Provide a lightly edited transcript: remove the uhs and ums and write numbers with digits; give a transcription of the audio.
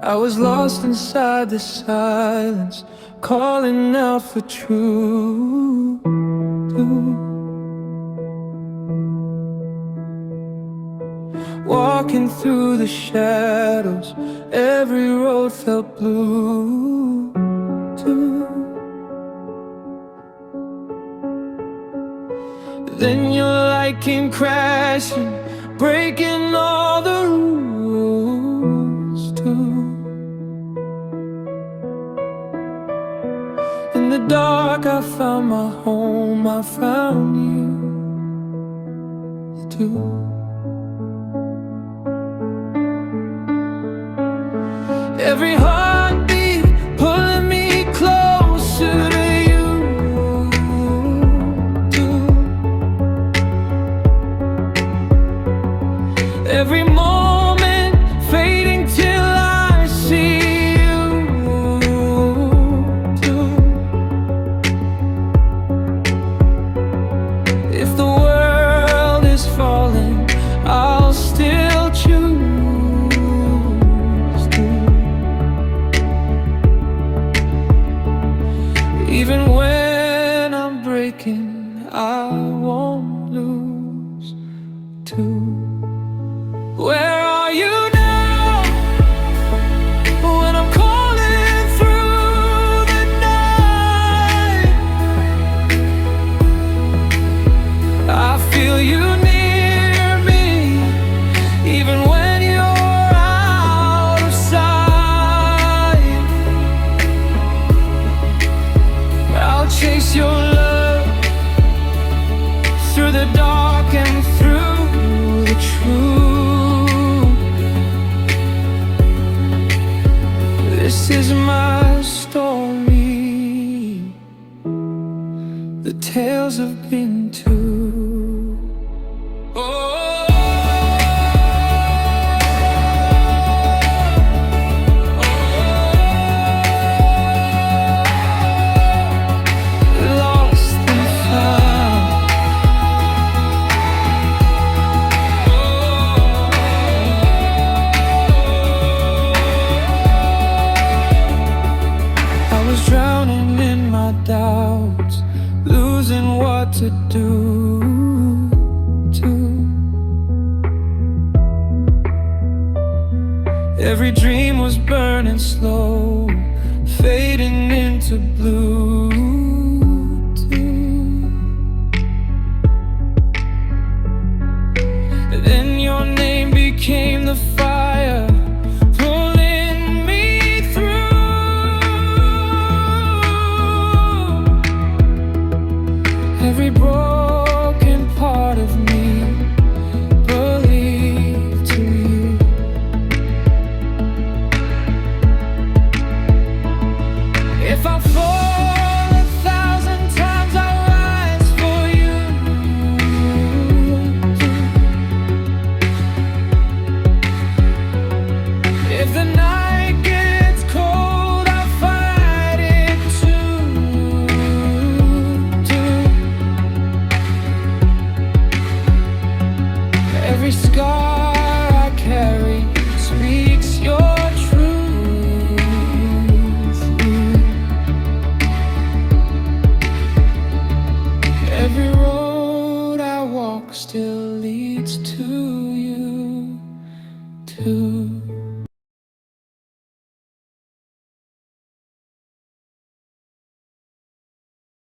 I was lost inside the silence, calling out for truth. Walking through the shadows, every road felt blue too. Then your light came crashing, breaking all the rules too. In the dark I found my home, I found you too. Every heartbeat pulling me closer to you too. Every moment fading till I see you too. If the world is falling, I'll still choose to. Even when I'm breaking, I won't lose too. Where are you now? When I'm calling through the night, I feel you near me, even when you're out of sight. I'll chase your love through the dark and through the truth. This is my story. The tales have been told. Lost and found. I was drowning in my doubts, losing what to do too. Every dream was burning slow, fading into blue too. Then your name became the fire, pulling me through. Every broken part of me believed to you. If I fall 1,000 times, I'll rise for you. If the night gets cold, I'll fight it too. Every scar I carry speaks your truth. Every road I walk still leads to you too.